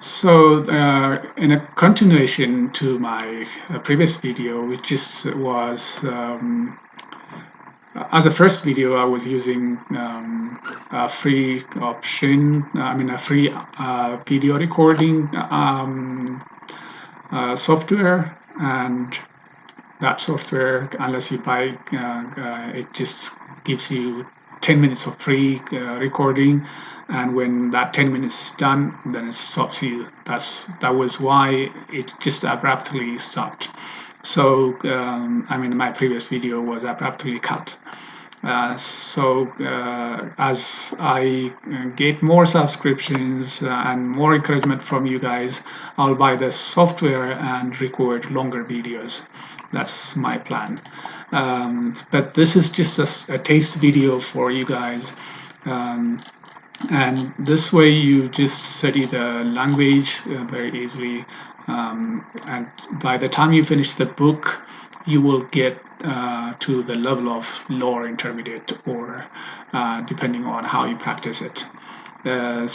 In a continuation to my previous video, which just was as a first video, I was using a free option, a free video recording software, and that software, unless you buy, it just gives you 10 minutes of free recording, and when that 10 minutes is done, then it stops you. That was why it just abruptly stopped. So my previous video was abruptly cut. As I get more subscriptions and more encouragement from you guys, I'll buy the software and record longer videos. That's my plan. But this is just a taste video for you guys. And this way you just study the language very easily. And by the time you finish the book, you will get to the level of lower intermediate, or depending on how you practice it. Let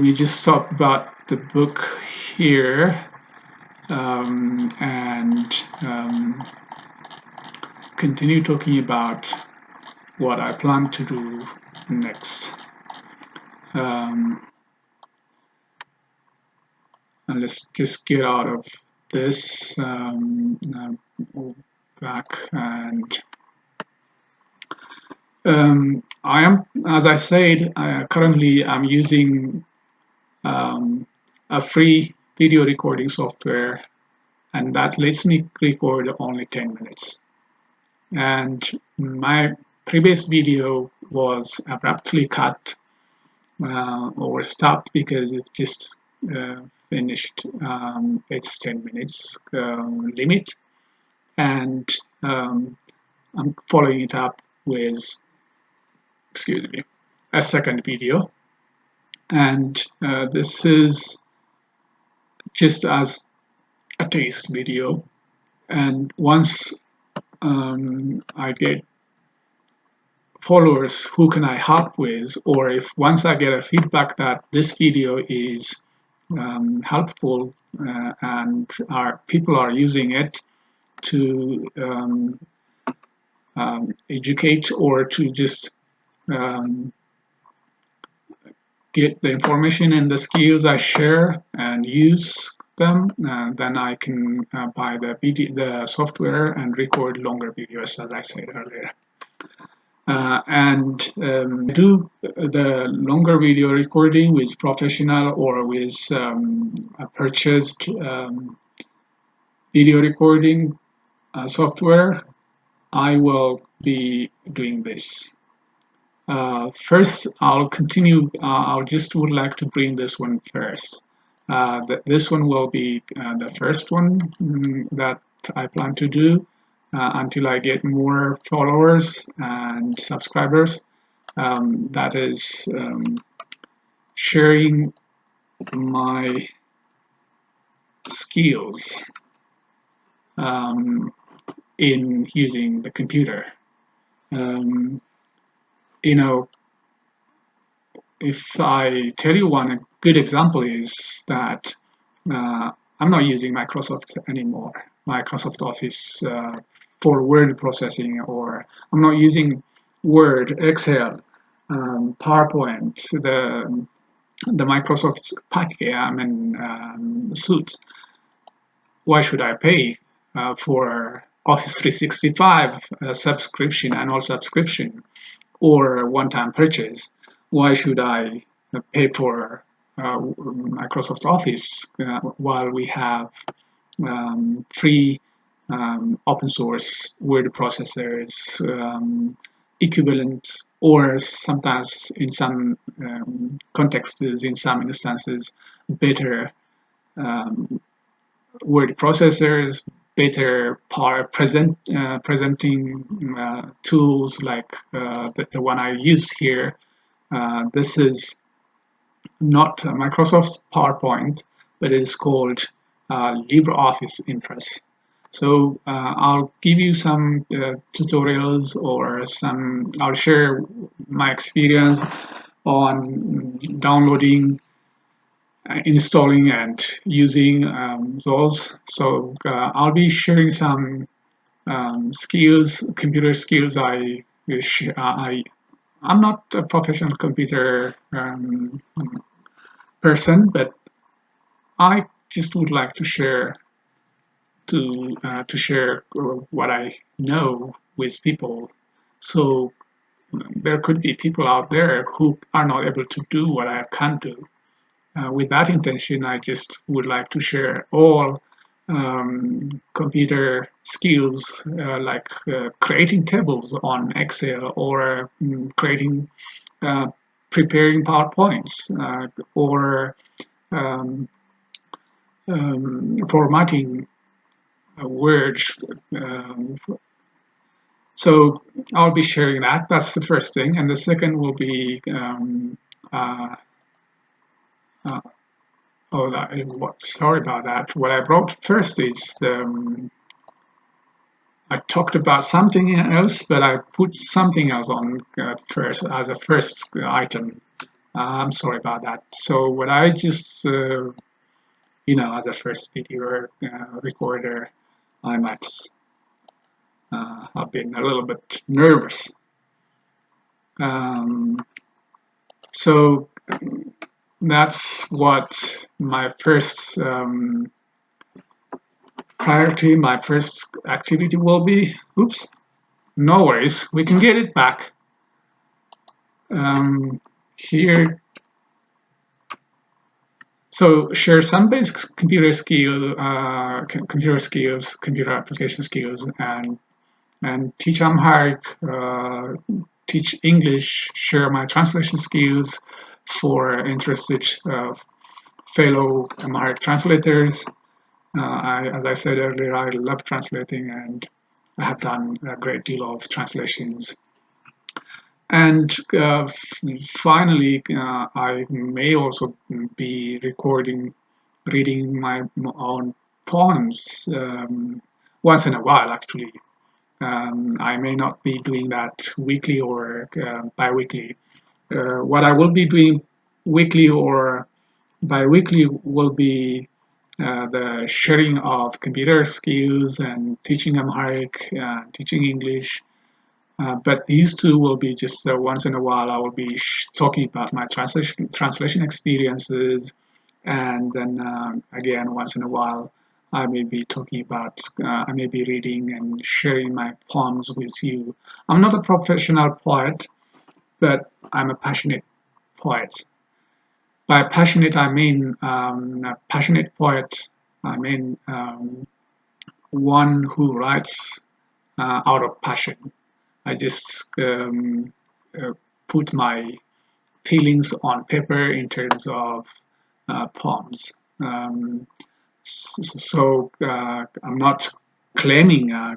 me just talk about the book here and continue talking about what I plan to do next. And let's just get out of this back, and I am, as I said, currently I'm using a free video recording software, and that lets me record only 10 minutes. And my previous video was abruptly cut or stopped because it just finished its 10 minutes limit, and I'm following it up with, a second video, and this is just as a taste video. And once I get followers who can I help with, or if once I get a feedback that this video is helpful and people are using it to educate or to just get the information and the skills I share and use them, then I can buy the software and record longer videos, as I said earlier. Do the longer video recording with professional or with a purchased video recording software. I will be doing this. First, I'll continue. I just would like to bring this one first. This one will be the first one that I plan to do until I get more followers and subscribers. That is sharing my skills in using the computer. If I tell you one good example is that I'm not using Microsoft anymore, Microsoft Office for word processing, or I'm not using Word, Excel, PowerPoint, the Microsoft package, suite. Why should I pay for Office 365 subscription, annual subscription, or one-time purchase? Why should I pay for Microsoft Office while we have free open source word processors, equivalent, or sometimes in some contexts, in some instances, better word processors, better presenting tools like the one I use here. This is not Microsoft PowerPoint, but it is called LibreOffice Impress. So I'll give you some tutorials, or I'll share my experience on downloading, installing, and using those. So I'll be sharing some skills, computer skills. I'm not a professional computer person, but I just would like to share what I know with people. So there could be people out there who are not able to do what I can do. With that intention, I just would like to share all computer skills like creating tables on Excel or creating preparing PowerPoints or um, formatting words. Um, so I'll be sharing that. That's the first thing, and the second will be uh, uh, oh, what? Sorry about that. What I wrote first is I talked about something else, but I put something else on first as a first item. I'm sorry about that. So what I just as a first video recorder, I might have been a little bit nervous. Um, so that's what my first priority, my first activity will be. Oops, no worries, we can get it back. Here, so share some basic computer skills, computer application skills, and teach Amharic, teach English, share my translation skills for interested fellow Amharic translators. As I said earlier, I love translating and I have done a great deal of translations. And finally, I may also be reading my own poems once in a while, actually. I may not be doing that weekly or bi-weekly. What I will be doing weekly or bi-weekly will be the sharing of computer skills and teaching Amharic, teaching English. But these two will be just once in a while. I will be talking about my translation experiences, and then again once in a while, I may be talking about. I may be reading and sharing my poems with you. I'm not a professional poet, but I'm a passionate poet. By passionate, I mean a passionate poet. I mean one who writes out of passion. I just uh, put my feelings on paper in terms of poems. So I'm not claiming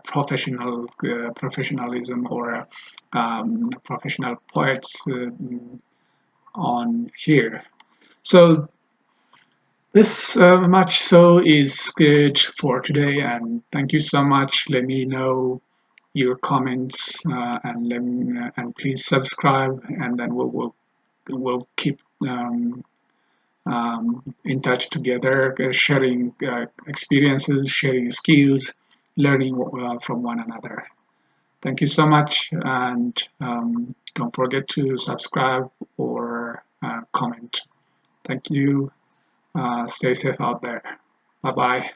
professionalism or professional poets on here. So this much so is good for today, and thank you so much. Let me know your comments and please subscribe, and then we'll keep in touch together, sharing experiences, sharing skills, learning from one another. Thank you so much, and don't forget to subscribe or comment. Thank you. Stay safe out there. Bye bye.